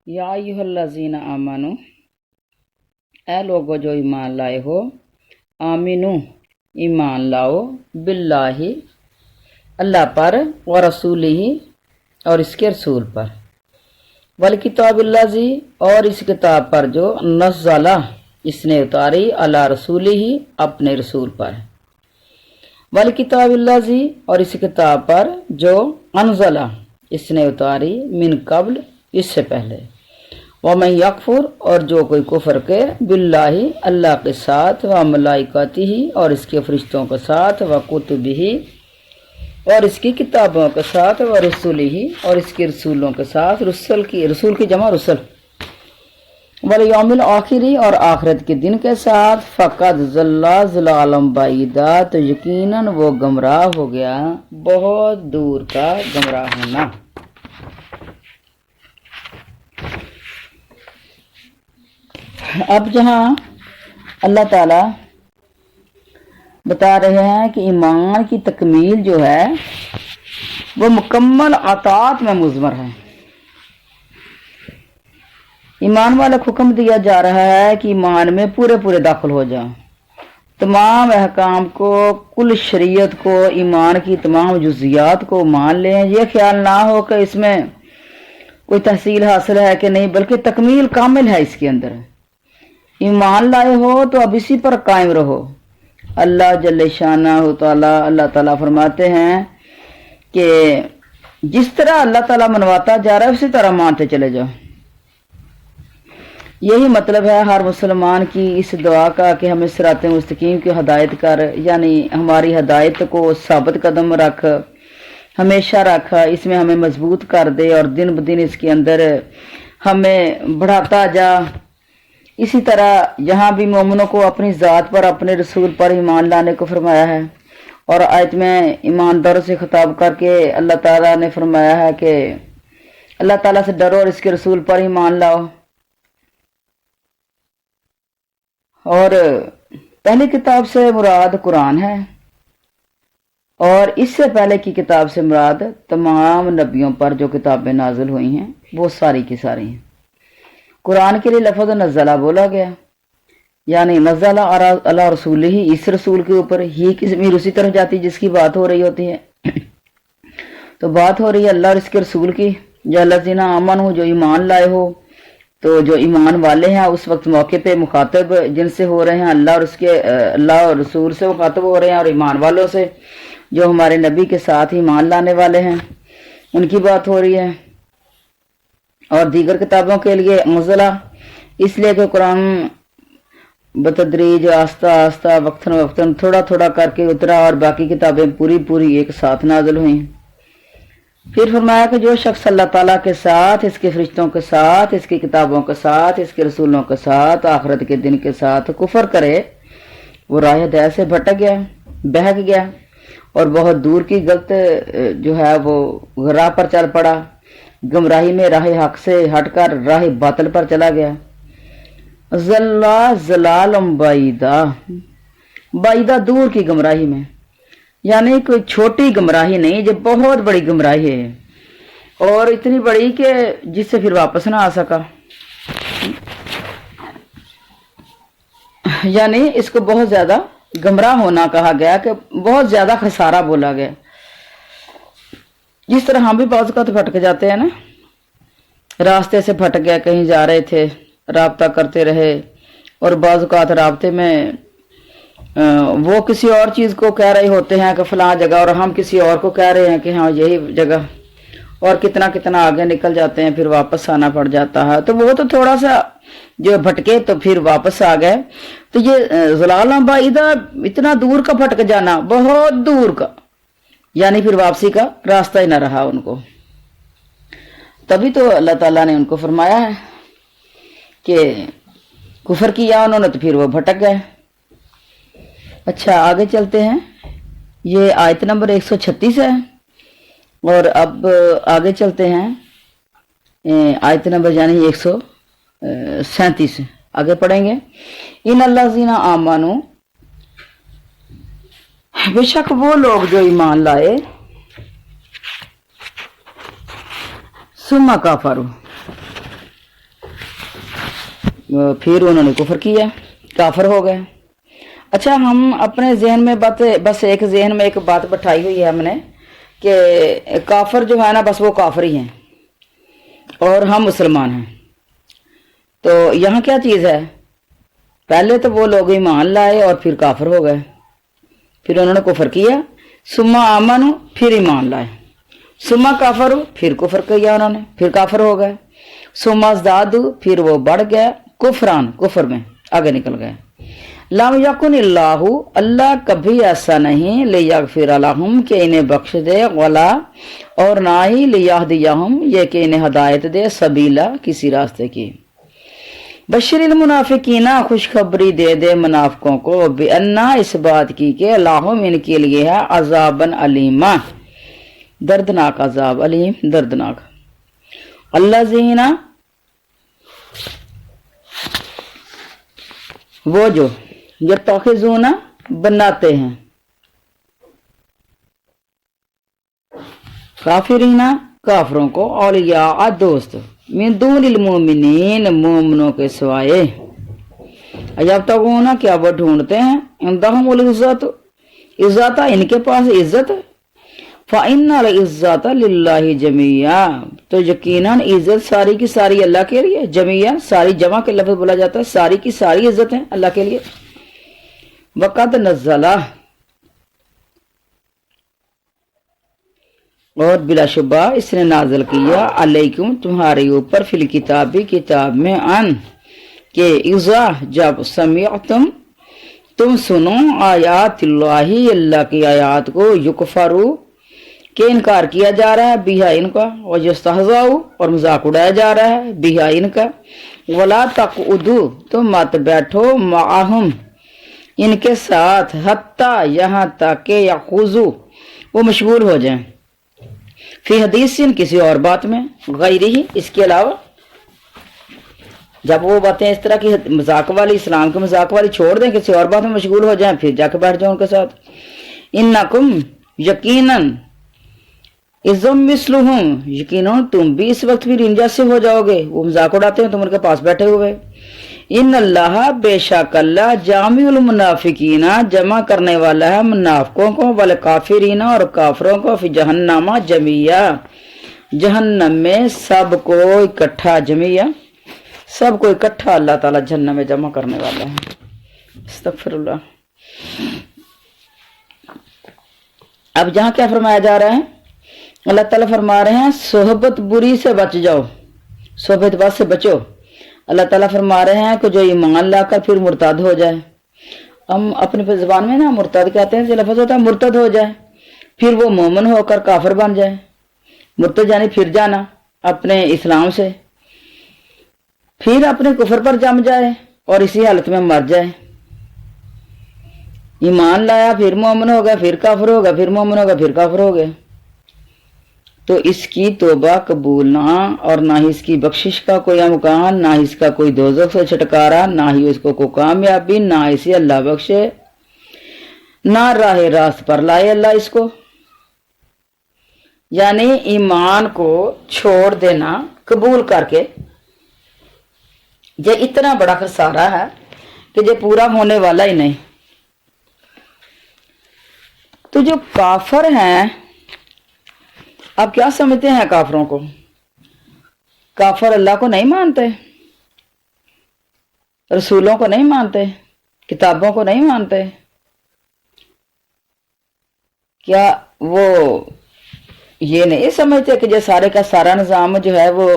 یا ایھا الذین آمنو، اے لوگو جو ایمان لائے ہو، آمنو ایمان لاؤ، باللہ اللہ پر، ورسولہ اور اس کے رسول پر، والکتاب الذی اور اس کتاب پر جو نزلہ اس نے اتاری، علی رسولہ اپنے رسول پر، والکتاب الذی اور اس کتاب پر جو انزلہ اس نے اتاری، من قبل اس سے پہلے، ومن یکفر اور جو کوئی کفر کے، باللہ اللہ کے ساتھ، وملائکتہ اور اس کے فرشتوں کے ساتھ، وکتبہ اور اس کی کتابوں کے ساتھ، ورسلہ اور اس کے رسولوں کے ساتھ، رسول کی جمع رسل، والیوم الآخری اور آخرت کے دن کے ساتھ، فقد ضل ضلالا بعیدا تو یقیناً وہ گمراہ ہو گیا بہت دور کا گمراہ ہونا۔ اب جہاں اللہ تعالی بتا رہے ہیں کہ ایمان کی تکمیل جو ہے وہ مکمل عطاعت میں مضمر ہے۔ ایمان والا حکم دیا جا رہا ہے کہ ایمان میں پورے داخل ہو جائیں، تمام احکام کو، کل شریعت کو، ایمان کی تمام جزیات کو مان لیں۔ یہ خیال نہ ہو کہ اس میں کوئی تحصیل حاصل ہے کہ نہیں، بلکہ تکمیل کامل ہے اس کے اندر۔ ایمان لائے ہو تو اب اسی پر قائم رہو۔ اللہ جل شانہ اللہ تعالیٰ فرماتے ہیں کہ جس طرح اللہ تعالیٰ منواتا جا رہا ہے اسی طرح مانتے چلے جاؤ۔ یہی مطلب ہے ہر مسلمان کی اس دعا کا کہ ہمیں صراط مستقیم کی ہدایت کر، یعنی ہماری ہدایت کو ثابت قدم رکھ، ہمیشہ رکھ، اس میں ہمیں مضبوط کر دے اور دن بدن اس کے اندر ہمیں بڑھاتا جا۔ اسی طرح یہاں بھی مومنوں کو اپنی ذات پر، اپنے رسول پر ایمان لانے کو فرمایا ہے، اور آیت میں ایمانداروں سے خطاب کر کے اللہ تعالیٰ نے فرمایا ہے کہ اللہ تعالیٰ سے ڈرو اور اس کے رسول پر ایمان لاؤ۔ اور پہلی کتاب سے مراد قرآن ہے، اور اس سے پہلے کی کتاب سے مراد تمام نبیوں پر جو کتابیں نازل ہوئی ہیں وہ ساری کی ساری ہیں۔ قرآن کے لیے لفظ نزلہ بولا گیا، یعنی نزلہ علی رسولہ، اس رسول کے اوپر ہی کی ضمیر اسی طرف جاتی جس کی بات ہو رہی ہوتی ہے۔ تو بات ہو رہی ہے اللہ اور اس کے رسول کی، یا الذین آمنوا جو ایمان لائے ہو، تو جو ایمان والے ہیں اس وقت موقع پہ مخاطب جن سے ہو رہے ہیں اللہ اور رسول سے مخاطب ہو رہے ہیں، اور ایمان والوں سے جو ہمارے نبی کے ساتھ ایمان لانے والے ہیں ان کی بات ہو رہی ہے۔ اور دیگر کتابوں کے لیے نزلہ اس لیے کہ قرآن بتدریج، آہستہ آہستہ، وقتاً تھوڑا کر کے اترا، اور باقی کتابیں پوری ایک ساتھ نازل ہوئیں۔ پھر فرمایا کہ جو شخص اللہ تعالیٰ کے ساتھ، اس کے فرشتوں کے ساتھ، اس کی کتابوں کے ساتھ، اس کے رسولوں کے ساتھ، آخرت کے دن کے ساتھ کفر کرے، وہ راہ ہدایت سے بھٹک گیا، بہک گیا، اور بہت دور کی غلط جو ہے وہ راہ پر چل پڑا، گمراہی میں راہ حق سے ہٹ کر راہ باطل پر چلا گیا۔ ضلال بعیدہ دور کی گمراہی میں، یعنی کوئی چھوٹی گمراہی نہیں، جو بہت بڑی گمراہی ہے، اور اتنی بڑی کہ جس سے پھر واپس نہ آ سکا۔ یعنی اس کو بہت زیادہ گمراہ ہونا کہا گیا، کہ بہت زیادہ خسارہ بولا گیا۔ جس طرح ہم بھی بعض اوقات بھٹک جاتے ہیں نا، راستے سے بھٹک گئے، کہیں جا رہے تھے، رابطہ کرتے رہے، اور بعض اوقات رابطے میں وہ کسی اور چیز کو کہہ رہے ہوتے ہیں کہ فلاں جگہ، اور ہم کسی اور کو کہہ رہے ہیں کہ ہاں یہی جگہ، اور کتنا آگے نکل جاتے ہیں، پھر واپس آنا پڑ جاتا ہے۔ تو وہ تو تھوڑا سا جو بھٹکے تو پھر واپس آ گئے۔ تو یہ ضلال بعیدہ، اتنا دور کا بھٹک جانا، بہت دور کا، یعنی پھر واپسی کا راستہ ہی نہ رہا ان کو۔ تبھی تو اللہ تعالیٰ نے ان کو فرمایا ہے کہ کفر کیا انہوں نے تو پھر وہ بھٹک گئے۔ اچھا آگے چلتے ہیں، یہ آیت نمبر 136 ہے، اور اب آگے چلتے ہیں آیت نمبر یعنی 137 آگے پڑھیں گے۔ ان الذین آمنوا، بے شک وہ لوگ جو ایمان لائے، ثم کفروا پھر انہوں نے کفر کیا، کافر ہو گئے۔ اچھا، ہم اپنے ذہن میں بس ایک ذہن میں ایک بات بٹھائی ہوئی ہے ہم نے کہ کافر جو ہے نا بس وہ کافر ہی ہیں اور ہم مسلمان ہیں۔ تو یہاں کیا چیز ہے؟ پہلے تو وہ لوگ ایمان لائے اور پھر کافر ہو گئے، پھر انہوں نے کفر کیا، ثم آمنوا پھر ایمان لائے، ثم کافروا پھر کفر کیا انہوں نے، پھر کافر ہو گئے، ثم ازدادوا پھر وہ بڑھ گئے کفران، کفر میں آگے نکل گئے۔ لم یکن اللہ، اللہ کبھی ایسا نہیں، لیغفر لہم کہ انہیں بخش دے، ولا اور نہ ہی لیہدیہم یہ کہ انہیں ہدایت دے، سبیلا کسی راستے کی۔ بشر المنافقین خوشخبری دے دے منافقوں کو، بأنہ اس بات کی کہ لہم ان کے لیے ہے عذابا علیما، دردناک عذاب، علیم دردناک۔ الذین وہ جو یتخذون بناتے ہیں، کافرین کافروں کو، اولیاء دوست، من دون المومنین مومنوں کے سوائے، یبتغون کیا وہ ڈھونڈتے ہیں، عندہم العزت عزت ان کے پاس عزت، فإن العزت للہ جمیعا تو یقیناً عزت ساری کی ساری اللہ کے لیے، جمیعا ساری جمع کے لفظ بولا جاتا ہے، ساری کی ساری عزت ہے اللہ کے لیے۔ وقد نزلہ اور بلا شبہ اس نے نازل کیا، علیکم تمہارے اوپر، فی الکتابی کتاب میں، ان کہ اذا جب سمعتم تم سنو، آیات اللہ اللہ کی آیات کو، یکفرو کہ انکار کیا جا رہا ہے، بیہا ان کا، ویستہزاؤ اور مذاق اڑایا جا رہا ہے، بیہا ان کا، ولا تقعدوا تم مت بیٹھو، معہم ان کے ساتھ، حتیٰ یہاں تک کہ یخوضوا وہ مشغول ہو جائیں، فی حدیث کسی اور بات میں، غیرہ اس کے علاوہ۔ جب وہ باتیں اس طرح کی مذاق والی، اسلام کے مذاق والی چھوڑ دیں، کسی اور بات میں مشغول ہو جائیں، پھر جا کے بیٹھ جاؤ ان کے ساتھ۔ انکم یقیناً، اذم مثلہم یقیناً تم بھی اس وقت بھی ان جیسے ہو جاؤ گے، وہ مذاق اڑاتے ہیں تم ان کے پاس بیٹھے ہوئے۔ ان اللہ بے شک اللہ، جامع المنافقین جمع کرنے والا ہے منافقوں کو، والکافرین اور کافروں کو، فی جہنم جمیعا جہنم میں سب کو اکٹھا، جمیعا سب کو اکٹھا اللہ تعالیٰ جہنم میں جمع کرنے والا ہے۔ استغفر اللہ۔ اب جہاں کیا فرمایا جا رہا ہے؟ اللہ تعالیٰ فرما رہے ہیں صحبت بری سے بچ جاؤ، صحبت بد سے بچو۔ اللہ تعالیٰ فرما رہے ہیں کہ جو ایمان لا کر پھر مرتد ہو جائے، ہم اپنی زبان میں نا مرتد کہتے ہیں، جو لفظ ہوتا ہے مرتد ہو جائے، پھر وہ مومن ہو کر کافر بن جائے، مرتد یعنی پھر جانا اپنے اسلام سے، پھر اپنے کفر پر جم جائے اور اسی حالت میں مر جائے۔ ایمان لایا پھر مومن ہو گیا، پھر کافر ہو گیا، پھر مومن ہو گیا، پھر کافر ہو گیا، تو اس کی توبہ قبول نہ، اور نہ ہی اس کی بخشش کا کوئی امکان، نہ ہی اس کا کوئی دوزخ سے چھٹکارا، نہ ہی اس کو کوئی کامیابی، نہ اسے اللہ بخشے، نہ راہ راست پر لائے اللہ اس کو۔ یعنی ایمان کو چھوڑ دینا قبول کر کے یہ اتنا بڑا خسارہ ہے کہ یہ پورا ہونے والا ہی نہیں۔ تو جو کافر ہیں، آپ کیا سمجھتے ہیں کافروں کو؟ کافر اللہ کو نہیں مانتے، رسولوں کو نہیں مانتے، کتابوں کو نہیں مانتے، کیا وہ یہ نہیں سمجھتے کہ یہ سارے کا سارا نظام جو ہے وہ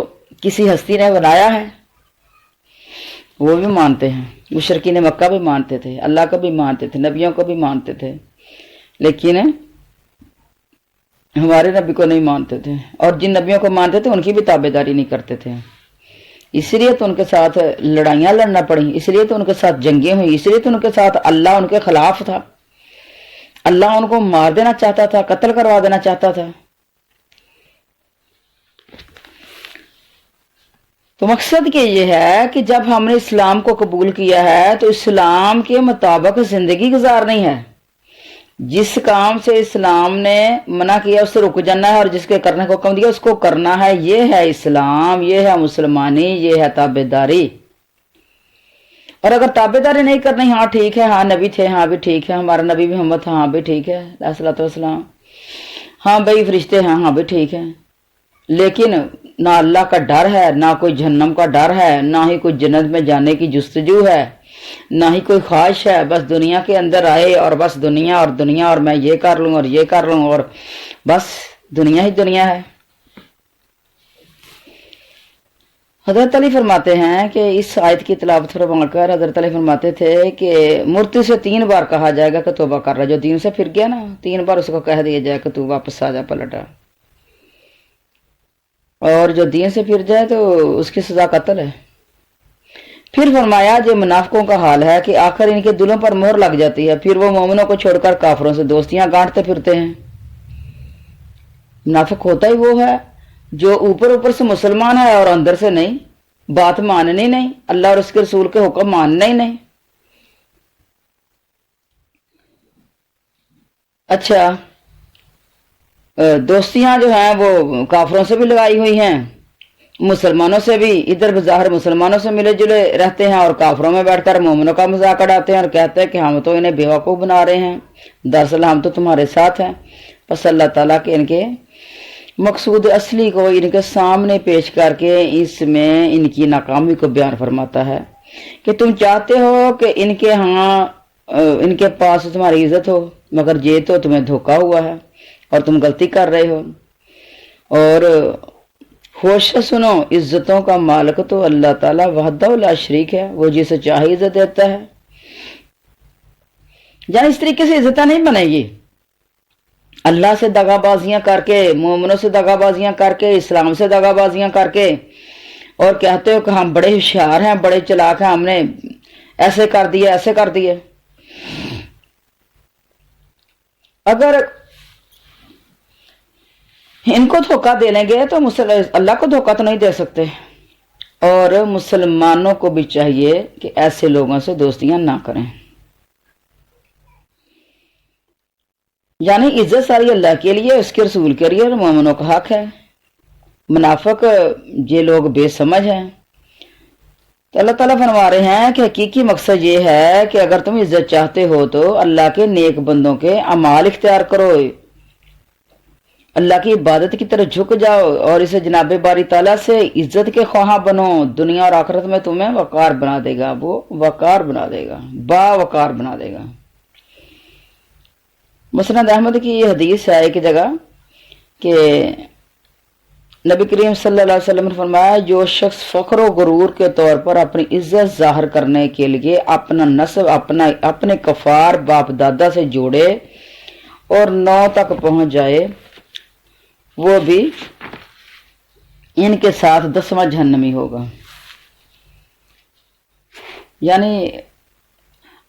کسی ہستی نے بنایا ہے؟ وہ بھی مانتے ہیں، مشرکین مکہ بھی مانتے تھے، اللہ کو بھی مانتے تھے، نبیوں کو بھی مانتے تھے، لیکن ہمارے نبی کو نہیں مانتے تھے، اور جن نبیوں کو مانتے تھے ان کی بھی تابع داری نہیں کرتے تھے۔ اس لیے تو ان کے ساتھ لڑائیاں لڑنا پڑیں، اس لیے تو ان کے ساتھ جنگیں ہوئی، اس لیے تو ان کے ساتھ اللہ ان کے خلاف تھا، اللہ ان کو مار دینا چاہتا تھا، قتل کروا دینا چاہتا تھا۔ تو مقصد کہ یہ ہے کہ جب ہم نے اسلام کو قبول کیا ہے تو اسلام کے مطابق زندگی گزارنی ہے، جس کام سے اسلام نے منع کیا اس سے رک جانا ہے، اور جس کے کرنے کو حکم دیا اس کو کرنا ہے۔ یہ ہے اسلام، یہ ہے مسلمانی، یہ ہے تابع داری۔ اور اگر تابعداری نہیں کرنی، ہاں ٹھیک ہے، ہاں نبی تھے، ہاں بھی ٹھیک ہے، ہمارا نبی بھی محمد تھا، ہاں بھی ٹھیک ہے علیہ الصلوۃ والسلام، ہاں بھائی فرشتے ہیں، ہاں بھی ٹھیک ہے، لیکن نہ اللہ کا ڈر ہے، نہ کوئی جہنم کا ڈر ہے، نہ ہی کوئی جنت میں جانے کی جستجو ہے، نہ ہی کوئی خواہش ہے، بس دنیا کے اندر آئے اور بس دنیا اور دنیا، اور میں یہ کر لوں اور یہ کر لوں، اور بس دنیا ہی دنیا ہے۔ حضرت علی فرماتے ہیں کہ اس آیت کی تلاوت فرما کر حضرت علی فرماتے تھے کہ مرتی سے 3 بار کہا جائے گا کہ توبہ کر رہا، جو دین سے پھر گیا نا 3 بار اس کو کہہ دیا جائے کہ تو واپس آ جا، پلٹا، اور جو دین سے پھر جائے تو اس کی سزا قتل ہے۔ پھر فرمایا جو منافقوں کا حال ہے کہ آخر ان کے دلوں پر مہر لگ جاتی ہے، پھر وہ مومنوں کو چھوڑ کر کافروں سے دوستیاں گانٹتے پھرتے ہیں۔ منافق ہوتا ہی وہ ہے جو اوپر اوپر سے مسلمان ہے اور اندر سے نہیں، بات ماننی نہیں، اللہ اور اس کے رسول کے حکم ماننا ہی نہیں۔ اچھا، دوستیاں جو ہیں وہ کافروں سے بھی لگائی ہوئی ہیں، مسلمانوں سے بھی، ادھر بظاہر مسلمانوں سے ملے جلے رہتے ہیں اور کافروں میں بیٹھ کر مومنوں کا مذاق اڑاتے ہیں اور کہتے ہیں کہ ہم تو انہیں بیوقوف بنا رہے ہیں، دراصل ہم تو تمہارے ساتھ ہیں۔ بس اللہ تعالیٰ کے ان کے مقصود اصلی کو ان کے سامنے پیش کر کے اس میں ان کی ناکامی کو بیان فرماتا ہے کہ تم چاہتے ہو کہ ان کے ہاں ان کے پاس تمہاری عزت ہو، مگر یہ تو تمہیں دھوکا ہوا ہے اور تم غلطی کر رہے ہو۔ اور ہوش سے سنو، عزتوں کا مالک تو اللہ تعالیٰ وحدہ لا شریک ہے، وہ جسے چاہے عزت دیتا ہے۔ یعنی اس طریقے سے عزتیں نہیں بنے گی، اللہ سے دغا بازیاں کر کے، مومنوں سے دغا بازیاں کر کے، اسلام سے دغا بازیاں کر کے، اور کہتے ہو کہ ہم بڑے ہوشیار ہیں، بڑے چلاک ہیں، ہم نے ایسے کر دیا ایسے کر دیے۔ اگر ان کو دھوکہ دے لیں گے تو اللہ کو دھوکہ تو نہیں دے سکتے، اور مسلمانوں کو بھی چاہیے کہ ایسے لوگوں سے دوستیاں نہ کریں۔ یعنی عزت ساری اللہ کے لیے، اس کے رسول کے لیے، اور مومنوں کا حق ہے۔ منافق یہ لوگ بے سمجھ ہیں، تو اللہ تعالیٰ فرما رہے ہیں کہ حقیقی مقصد یہ ہے کہ اگر تم عزت چاہتے ہو تو اللہ کے نیک بندوں کے اعمال اختیار کرو، اللہ کی عبادت کی طرف جھک جاؤ اور اسے جناب باری تعالیٰ سے عزت کے خواہاں بنو، دنیا اور آخرت میں تمہیں وقار بنا دے گا، وہ وقار بنا دے گا، با وقار بنا دے گا۔ مسند احمد کی یہ حدیث ہے ایک جگہ کہ نبی کریم صلی اللہ علیہ وسلم نے فرمایا جو شخص فخر و غرور کے طور پر اپنی عزت ظاہر کرنے کے لیے اپنا نسب اپنے کفار باپ دادا سے جوڑے اور 9 تک پہنچ جائے، وہ بھی ان کے ساتھ 10واں جہنمی ہوگا۔ یعنی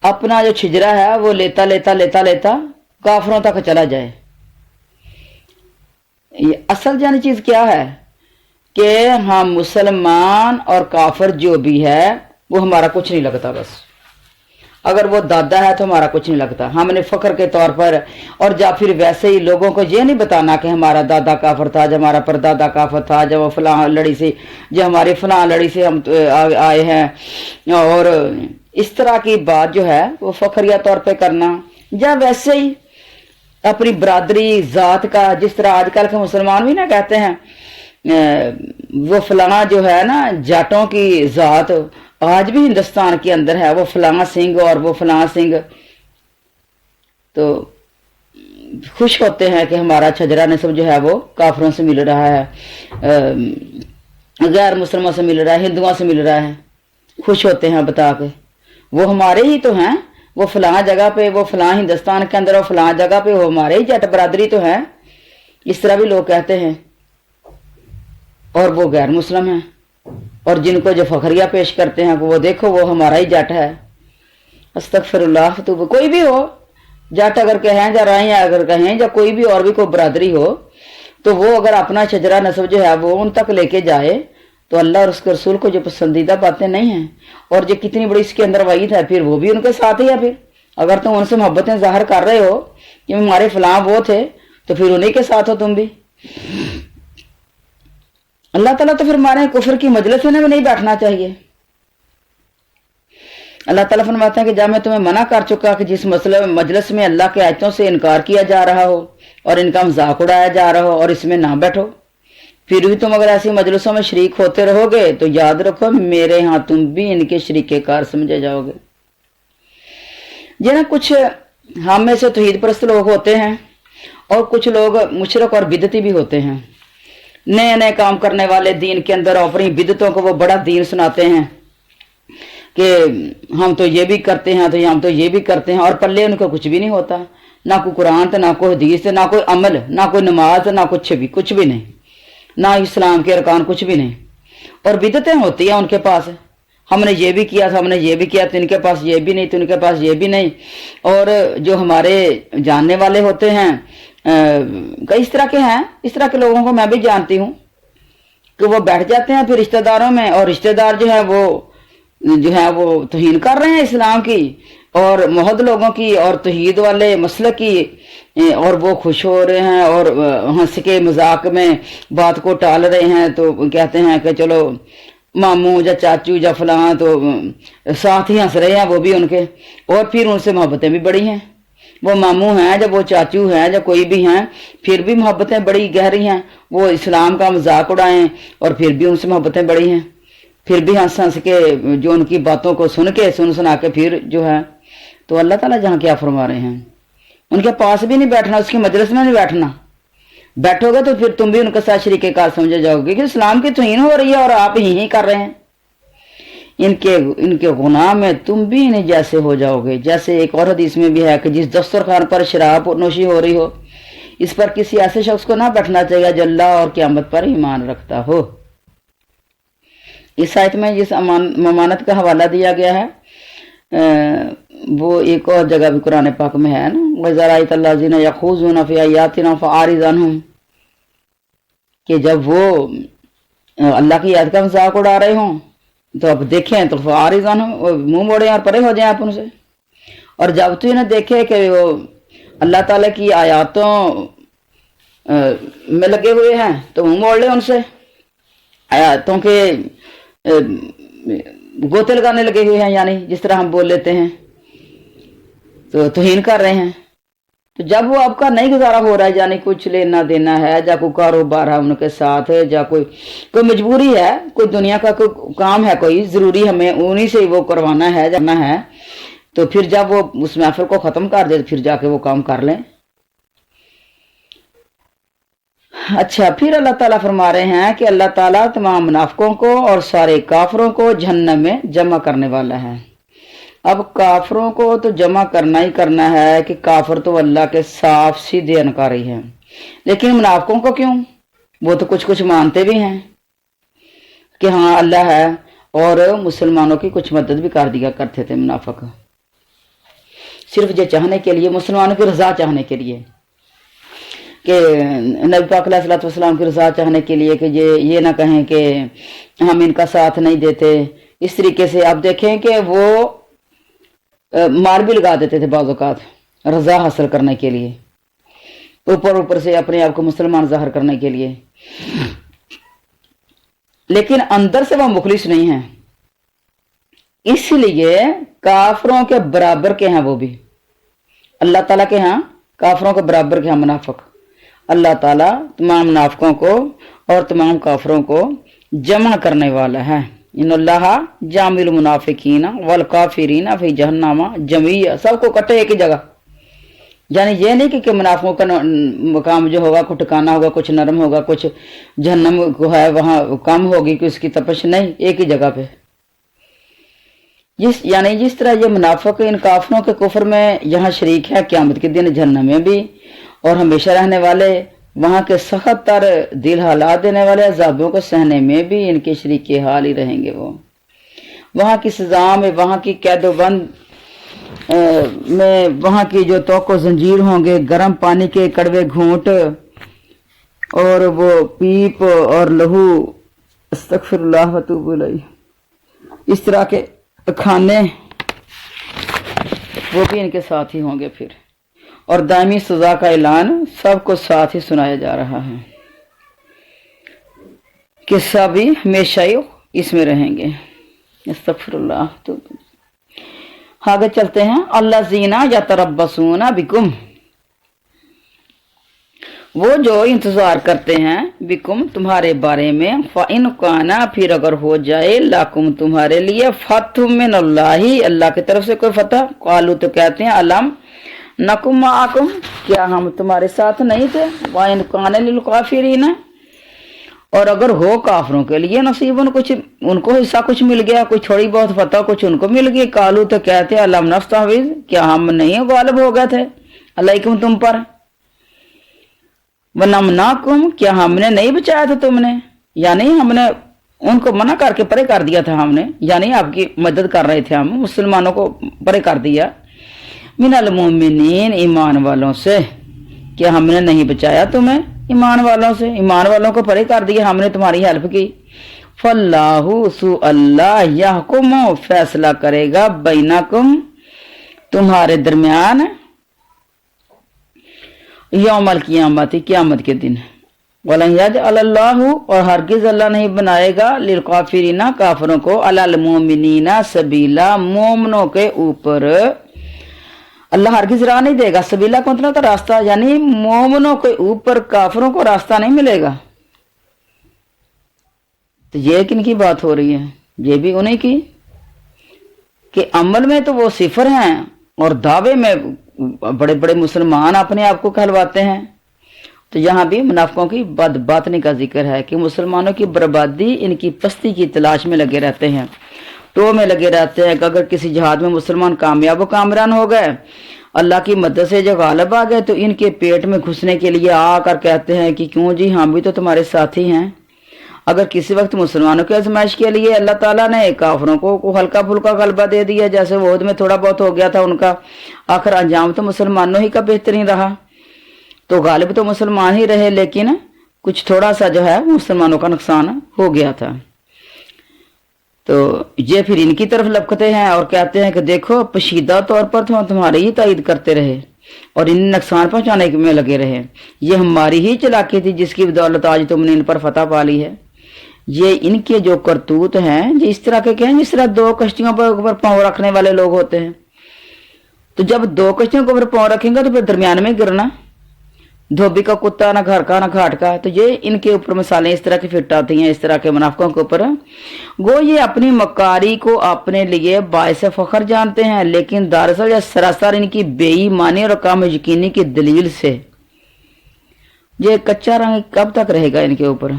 اپنا جو چھجرا ہے وہ لیتا لیتا لیتا لیتا کافروں تک چلا جائے۔ یہ اصل جانی چیز کیا ہے کہ ہم مسلمان اور کافر جو بھی ہے وہ ہمارا کچھ نہیں لگتا، بس اگر وہ دادا ہے تو ہمارا کچھ نہیں لگتا، ہم نے فخر کے طور پر، اور جب پھر ویسے ہی لوگوں کو یہ نہیں بتانا کہ ہمارا دادا کافر تھا، جب ہمارا پردادا کافر تھا، جب وہ فلاں لڑی سے، جو ہماری فلاں لڑی سے ہم آئے ہیں، اور اس طرح کی بات جو ہے وہ فخریہ طور پہ کرنا، یا ویسے ہی اپنی برادری ذات کا، جس طرح آج کل کے مسلمان بھی نہ کہتے ہیں وہ فلاں جو ہے نا جاٹوں کی ذات آج بھی ہندوستان کے اندر ہے، وہ فلاں سنگھ اور وہ فلاں سنگھ، تو خوش ہوتے ہیں کہ ہمارا چھجرا نسب جو ہے وہ کافروں سے مل رہا ہے، غیر مسلموں سے مل رہا ہے، ہندوؤں سے مل رہا ہے، خوش ہوتے ہیں بتا کے وہ ہمارے ہی تو ہیں، وہ فلاں جگہ پہ، وہ فلاں ہندوستان کے اندر، وہ فلاں جگہ پہ وہ ہمارے ہی جٹ برادری تو ہے، اس طرح بھی لوگ کہتے ہیں، اور وہ غیر مسلم ہیں، اور جن کو جو فخریہ پیش کرتے ہیں وہ دیکھو وہ ہمارا ہی جٹ ہے۔ استغفر اللہ، تو کوئی بھی ہو، جٹ اگر کہیں یا رائیں اگر کہیں یا کوئی بھی اور بھی کوئی برادری ہو، تو وہ اگر اپنا شجرہ نسب جو ہے وہ ان تک لے کے جائے تو اللہ اور اس کے رسول کو جو پسندیدہ باتیں نہیں ہیں، اور جو کتنی بڑی اس کے اندر وعید ہے، پھر وہ بھی ان کے ساتھ ہی ہے۔ پھر اگر تم ان سے محبتیں ظاہر کر رہے ہو کہ ہمارے فلاں وہ تھے، تو پھر انہی کے ساتھ ہو تم بھی۔ اللہ تعالیٰ تو پھر ہمارے کفر کی مجلس میں بھی نہیں بیٹھنا چاہیے۔ अल्लाह ताला फरमाते हैं कि जब मैं तुम्हें मना कर चुका कि जिस मजलिस में अल्लाह के आयतों से इनकार किया जा रहा हो और इनका मजाक उड़ाया जा रहा हो और इसमें ना बैठो, फिर भी तुम अगर ऐसी मजलिसों में शरीक होते रहोगे तो याद रखो मेरे यहाँ तुम भी इनके शरीके कार समझे जाओगे। ना कुछ हम में से तौहीद परस्त लोग होते हैं और कुछ लोग मुशरक और बिदती भी होते हैं। नए नए काम करने वाले दीन के अंदर अपनी बिदतों को वो बड़ा दीन सुनाते हैं कि हम तो ये भी करते हैं, तो हम तो ये भी करते हैं, और पल्ले उनको कुछ भी नहीं होता, ना कोई कुरान, ना कोई हदीस, ना कोई अमल, ना कोई नमाज, ना कुछ भी नहीं, ना इस्लाम के अरकान, कुछ भी नहीं। और बिदतें होती हैं उनके पास, हमने ये भी किया था, हमने ये भी किया, तो इनके पास ये भी नहीं, तो इनके पास ये भी नहीं। और जो हमारे जानने वाले होते हैं कई इस तरह के हैं, इस तरह के लोगों को मैं भी जानती हूँ कि वो बैठ जाते हैं फिर रिश्तेदारों में, और रिश्तेदार जो है वो तौहीन कर रहे हैं इस्लाम की और मोहद लोगों की और तौहीद वाले मसलक की, और वो खुश हो रहे हैं और हंस के मजाक में बात को टाल रहे हैं। तो कहते हैं कि चलो मामू या चाचू या फलां, तो साथ ही हंस रहे हैं वो भी उनके, और फिर उनसे मोहब्बतें भी बड़ी हैं। वो मामू हैं जब वो चाचू हैं या कोई भी हैं, फिर भी मोहब्बतें बड़ी गहरी हैं। वो इस्लाम का मजाक उड़ाएं और फिर भी उनसे मोहब्बतें बड़ी हैं, फिर भी हंस हंस के जो उनकी बातों को सुना के फिर जो है। तो अल्लाह ताला जहाँ क्या फरमा रहे हैं, उनके पास भी नहीं बैठना, उसकी मजलिस में नहीं बैठना। बैठोगे तो फिर तुम भी उनके साथ शरीके कार समझे जाओगे कि इस्लाम की तौहीन हो रही है और आप ही कर रहे हैं। इनके गुनाह में तुम भी इन्हें जैसे हो जाओगे। जैसे एक और हदीस में भी है कि जिस दस्तरखान पर शराब नोशी हो रही हो, इस पर किसी ऐसे शख्स को ना बैठना चाहिए जो अल्लाह और क़यामत पर ईमान रखता हो। इस आयत में जिस ममानत का हवाला दिया गया है वो एक और जगह भी कुरान पाक में है ना, वज़राइतल्लाज़ीना यख़ूज़ूना फ़ी आयातिना फ़अरिज़ अन्हुम, कि जब वो अल्लाह की याद का मजाक उड़ा रहे हों तो अब देखें तो फ़अरिज़ अन्हुम, मुंह मोड़ें और परे हो जाएं आप उनसे। और जब तो इन्हें देखे कि वो अल्लाह ताला की आयातों में लगे हुए हैं तो मुंह मोड़ लें उनसे, आयातों के गोते लगाने लगे हुए हैं, यानी जिस तरह हम बोल लेते हैं तो तौहीन कर रहे हैं। तो जब वो आपका नहीं गुजारा हो रहा है, यानी कुछ लेना देना है या कोई कारोबार है उनके साथ, या कोई मजबूरी है, कोई दुनिया का कोई काम है, कोई जरूरी हमें उन्हीं से वो करवाना है, जाना है, तो फिर जब वो उस महफिल को खत्म कर दे फिर जाके वो काम कर लें। अच्छा, फिर अल्लाह ताला फरमा रहे हैं कि अल्लाह ताला तमाम मुनाफिकों को और सारे काफरों को जहन्नम में जमा करने वाला है। अब काफरों को तो जमा करना ही करना है कि काफर तो अल्लाह के साफ सीधे इनकारी हैं, लेकिन मुनाफिकों को क्यों? वो तो कुछ कुछ मानते भी हैं कि हाँ अल्लाह है, और मुसलमानों की कुछ मदद भी कर दिया करते थे मुनाफिक, सिर्फ ये चाहने के लिए, मुसलमानों की रजा चाहने के लिए, कि नबी पाक अलैहि सल्लम की रजा चाहने के लिए कि ये ना कहें कि हम इनका साथ नहीं देते। इस तरीके से आप देखें कि वो मार भी लगा देते थे बाज़ औक़ात रजा हासिल करने के लिए, ऊपर से अपने आप को मुसलमान ज़ाहिर करने के लिए, लेकिन अंदर से वो मुखलिस नहीं है। इसलिए काफरों के बराबर के हैं वो भी, अल्लाह ताला के यहाँ काफरों के बराबर के हैं मुनाफिक। अल्लाह ताला तमाम मुनाफिकों को और तमाम काफरों को जमा करने वाला है। इन्नल्लाहा जामिल मुनाफिकीना वल काफिरीना फी जहन्नम जमीया, सबको इकट्ठे एक ही जगह। यानी ये नहीं कि मुनाफिकों का मकाम जो होगा कुछ ठिकाना होगा, कुछ नरम होगा, कुछ जहन्नम को है वहां कम होगी कि उसकी तपश, नहीं, एक ही जगह पे। जिस तरह ये मुनाफिक इन काफरों के कुफर में यहाँ शरीक है, क़यामत के दिन जहन्नम में भी, और हमेशा रहने वाले वहां के सख्त तर दिल हालात देने वाले अजाबों को सहने में भी इनके शरीक के हाल ही रहेंगे। वो वहां की सजा में, वहां की कैदोबंद में, वहां की जो तोको जंजीर होंगे, गर्म पानी के कड़वे घूंट और वो पीप और लहू, अस्तगफिरुल्लाह व अतूबु इलैह, इस तरह के खाने वो भी इनके साथ ही होंगे फिर। और दायमी सजा का ऐलान सबको साथ ही सुनाया जा रहा है कि सभी हमेशा ही इसमें रहेंगे। अस्तगफिरुल्लाह। तो आगे चलते हैं। अल्लाज़ीना यतरब्बसूना बिकुम, वो जो इंतजार करते हैं बिकुम तुम्हारे बारे में, फ़इन काना फिर अगर हो जाए लाकुम तुम्हारे लिए फतहुम मिनल्लाहि अल्लाह की तरफ से कोई फतह, कालू तो कहते हैं अलम नकुम माकुम क्या हम तुम्हारे साथ नहीं थे, वाइन काना लिल काफिरीना और अगर हो काफरों के लिए नसीबन कुछ उनको हिस्सा कुछ मिल गया, कुछ थोड़ी बहुत फतह कुछ उनको मिल गई, कालू तो कहते हैं अलम नस्तहविज़ क्या हम नहीं गालिब हो गए थे अलैकुम तुम पर, वनमनाकुम क्या हमने नहीं बचाया था तुमने, यानी हमने उनको मना करके परे कर दिया था हमने, यानी आपकी मदद कर रहे थे हम मुसलमानों को परे कर दिया, मिनल मोमिनीन ईमान वालों से क्या हमने नहीं बचाया तुम्हें ईमान वालों से, ईमान वालों को परे कर दिया हमने तुम्हारी हेल्प की। फल्लाहु सु अल्लाह यहकुमु फैसला करेगा बैनकुम तुम्हारे दरमियान, यौमल क़ियामत क़यामत के दिन, वलन यजअलल्लाहु और हरगिज़ अल्लाह नहीं बनाएगा लिल काफिरीना काफिरों को, अलल मोमिनीना सबीला मोमनों के ऊपर अल्लाह हरगिज़ राह नहीं देगा, सबीला को मतलब रास्ता, यानी मोमनों के ऊपर काफिरों को रास्ता नहीं मिलेगा। तो ये किन की बात हो रही है, ये भी उन्हीं की कि अमल में तो वो सिफर हैं और दावे में बड़े बड़े मुसलमान अपने आप को कहलवाते हैं। तो यहाँ भी मुनाफिकों की बदबातनी का जिक्र है कि मुसलमानों की बर्बादी इनकी पस्ती की तलाश में लगे रहते हैं, टो में लगे रहते हैं कि अगर किसी जहाद में मुसलमान कामयाब कामरान हो गए, अल्लाह की मदद से जो गालिब आ गए, तो इनके पेट में घुसने के लिए आकर कहते हैं कि क्यों जी हम भी तो तुम्हारे साथी हैं। अगर किसी वक्त मुसलमानों की आजमाइश के लिए अल्लाह ताला ने काफरों को हल्का फुल्का गलबा दे दिया, जैसे वोद में थोड़ा बहुत हो गया था उनका, आखिर अंजाम तो मुसलमानों ही का बेहतरीन रहा, तो गालिब तो मुसलमान ही रहे, लेकिन कुछ थोड़ा सा जो है मुसलमानों का नुकसान हो गया था। तो ये फिर इनकी तरफ लपकते हैं और कहते हैं कि देखो पशीदा तौर पर तो हम तुम्हारी ही तायद करते रहे और इन्हें नुकसान पहुंचाने में लगे रहे, ये हमारी ही चालाकी थी जिसकी बदौलत आज तुमने इन पर फतह पा ली है। ये इनके जो करतूत हैं ये इस तरह के हैं जिस तरह दो कश्तियों पर पांव रखने वाले लोग होते हैं। तो जब दो कश्तियों के ऊपर पांव रखेंगे तो फिर दरमियान में गिरना, धोबी का कुत्ता ना घर का ना घाट का। तो ये इनके ऊपर मिसालें इस तरह की फिट आती हैं, इस तरह के मुनाफिकों के ऊपर। गो ये अपनी मकारी को अपने लिए बायस फखर जानते हैं, लेकिन दरअसल या सरासर इनकी बेईमानी और कम यकीनी की दलील से ये कच्चा रंग कब तक रहेगा इनके ऊपर।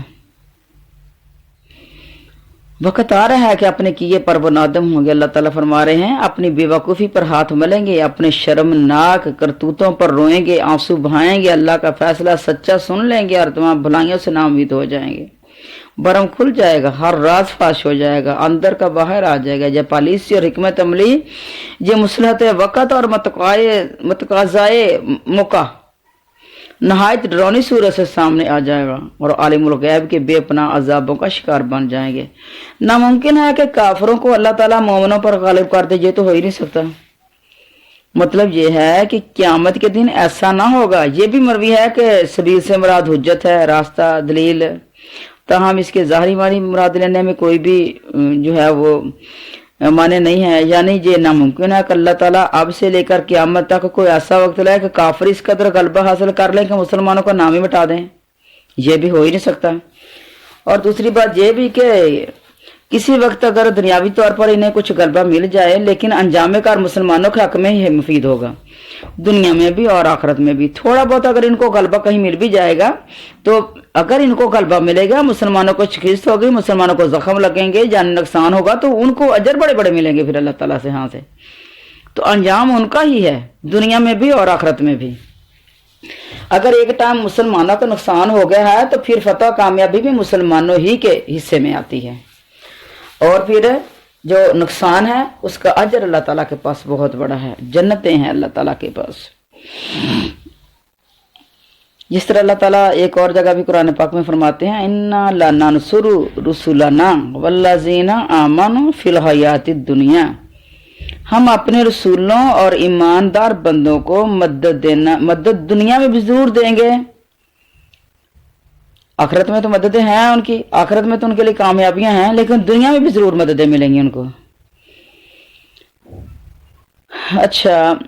वक्त आ रहा है कि अपने किए पर वो नादम होंगे। अल्लाह ताला फरमा रहे हैं अपनी बेवकूफ़ी पर हाथ मलेंगे, अपने शर्मनाक करतूतों पर रोएंगे, आंसू बहाएंगे, अल्लाह का फैसला सच्चा सुन लेंगे और तमाम भलाइयों से नाउम्मीद हो जाएंगे। बरम खुल जाएगा, हर राज फाश हो जाएगा, अंदर का बाहर आ जाएगा। जब पॉलिसी और हिकमत अमली ये मुसलहत वक़्त और मतकाज़ाए मौका नहायत डरौनी सूरत से सामने आ जाएगा और आलिमुल गैब के बेपनाह अजाबों का शिकार बन जाएंगे। नामुमकिन है कि काफरों को अल्लाह ताला मोमिनों पर गालिब कर दे, ये तो हो ही नहीं सकता। मतलब ये है कि क़यामत के दिन ऐसा ना होगा। ये भी मरवी है कि सबील से मुराद हुज्जत है, रास्ता, दलील, ताहम इसके ज़ाहरी मानी मुराद लेने में कोई भी जो है वो माने नहीं है। यानी ये नामुमकिन है कि अल्लाह ताला अब से लेकर क़यामत तक कोई ऐसा वक्त लाए कि काफिर इस कदर गलबा हासिल कर लें कि मुसलमानों का नाम ही मिटा दें, ये भी हो ही नहीं सकता। और दूसरी बात ये भी कि किसी वक्त अगर दुनियावी तौर पर इन्हें कुछ गलबा मिल जाए, लेकिन अंजाम कार मुसलमानों के हक में ही मुफीद होगा, दुनिया में भी और आखिरत में भी। थोड़ा बहुत अगर इनको गलबा कहीं मिल भी जाएगा, तो अगर इनको गलबा मिलेगा, मुसलमानों को शिकस्त होगी, मुसलमानों को जख्म लगेंगे, जान नुकसान होगा, तो उनको अजर बड़े बड़े मिलेंगे फिर अल्लाह ताला से। हाँ से तो अंजाम उनका ही है, दुनिया में भी और आखिरत में भी। अगर एक टाइम मुसलमानों का नुकसान हो गया है तो फिर फतह कामयाबी भी मुसलमानों ही के हिस्से में आती है, और फिर जो नुकसान है उसका अजर अल्लाह ताला के पास बहुत बड़ा है, जन्नतें हैं अल्लाह ताला के पास। जिस तरह अल्लाह ताला एक और जगह भी कुरान पाक में फरमाते हैं, इन्ना लनंसुरु रुसुलना वल्लज़ीना आमनु फिल हयातिद दुनिया, हम अपने रसूलों और ईमानदार बंदों को मदद दुनिया में भी जरूर देंगे। आखिरत में तो मददें हैं उनकी, आखिरत में तो उनके लिए कामयाबियां हैं, लेकिन दुनिया में भी जरूर मददें मिलेंगी उनको। अच्छा,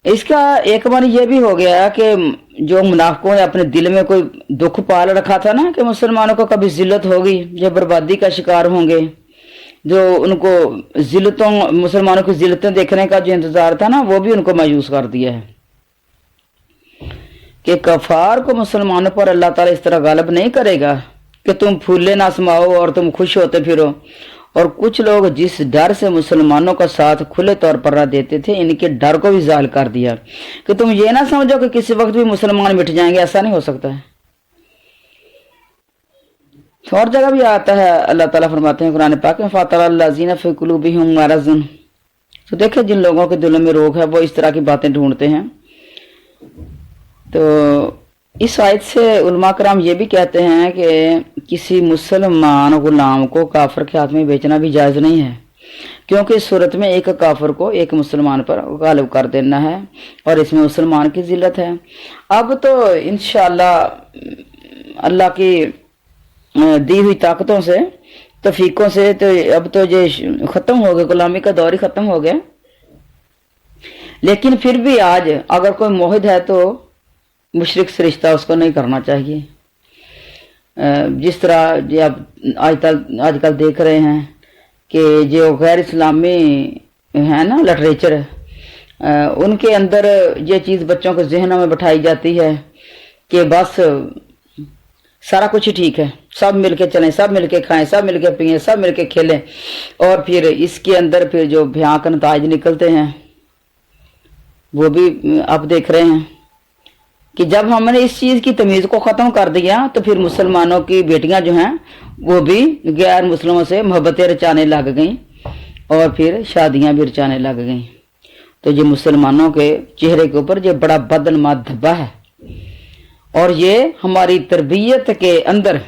इसका एक बार ये भी हो गया कि जो मुनाफिकों ने अपने दिल में कोई दुख पाल रखा था ना कि मुसलमानों को कभी जिल्लत होगी, जो बर्बादी का शिकार होंगे, जो उनको जिल्लतों मुसलमानों की जिल्लतें देखने का जो इंतजार था ना, वो भी उनको मायूस कर दिया है कि कफार को मुसलमानों पर अल्लाह ताला इस तरह गालिब नहीं करेगा कि तुम फूले ना समाओ और तुम खुश होते फिरो। और कुछ लोग जिस डर से मुसलमानों का साथ खुले तौर पर रह देते थे, इनके डर को भी जाहिर कर दिया कि तुम ये ना समझो कि किसी वक्त भी मुसलमान मिट जाएंगे, ऐसा नहीं हो सकता है। तो और जगह भी आता है, अल्लाह ताला फरमाते हैं कुरान पाक में, फ़तरल्लज़ीना फ़ी क़ुलूबिहिम मरज़ुन। तो देखे जिन लोगों के दिलों में रोग है वो इस तरह की बातें ढूंढते हैं। तो इस आयत से उलमा कराम ये भी कहते हैं कि किसी मुसलमान गुलाम को काफिर के हाथ में बेचना भी जायज़ नहीं है, क्योंकि इस सूरत में एक काफिर को एक मुसलमान पर गालिब कर देना है और इसमें मुसलमान की जिल्लत है। अब तो इंशाअल्लाह अल्लाह की दी हुई ताकतों से, तौफीकों से, तो अब तो ये ख़त्म हो गया, गुलामी का दौर ही ख़त्म हो गया। लेकिन फिर भी आज अगर कोई मोहिद है तो मुशरिक से रिश्ता उसको नहीं करना चाहिए। जिस तरह ये आप आजकल देख रहे हैं कि जो गैर इस्लामी है ना लिटरेचर, उनके अंदर ये चीज़ बच्चों के जहनों में बैठाई जाती है कि बस सारा कुछ ही ठीक है, सब मिलके चलें, सब मिलके खाएं, सब मिलके पिएं, सब मिलके खेलें। और फिर इसके अंदर फिर जो भयानक नताइज निकलते हैं वो भी आप देख रहे हैं कि जब हमने इस चीज़ की तमीज़ को ख़त्म कर दिया तो फिर मुसलमानों की बेटियां जो हैं वो भी गैर मुस्लिमों से मोहब्बतें रचाने लग गईं और फिर शादियां भी रचाने लग गईं। तो ये मुसलमानों के चेहरे के ऊपर ये बड़ा बदनुमा धब्बा है और ये हमारी तरबियत के अंदर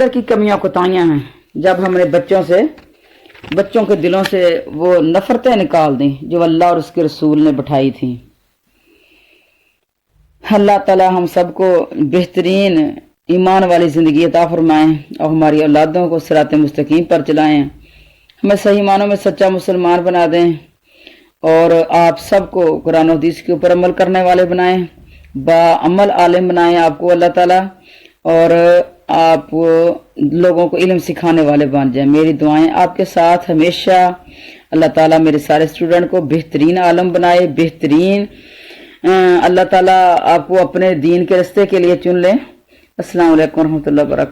की कमियां कोताहियां हैं। जब हमने बच्चों के दिलों से वो नफरतें निकाल दी जो अल्लाह और उसके रसूल ने बिठाई थी। अल्लाह ताला हम सबको बेहतरीन ईमान वाली ज़िंदगी अता फरमाएं और हमारी औलादों को सिरात मुस्तकीम पर चलाएं, हमें सही मानों में सच्चा मुसलमान बना दें और आप सबको कुरान और हदीस के ऊपर अमल करने वाले बनाएं, बाअमल आलिम बनाएं आपको अल्लाह ताला, और आप लोगों को इल्म सिखाने वाले बन जाएं। मेरी दुआएं आपके साथ हमेशा। अल्लाह ताला मेरे सारे स्टूडेंट को बेहतरीन आलम बनाए, बेहतरीन अल्लाह ताला आपको अपने दीन के रास्ते के लिए चुन लें। अस्सलाम वालेकुम रहमतुल्लाहि व बरकातहू।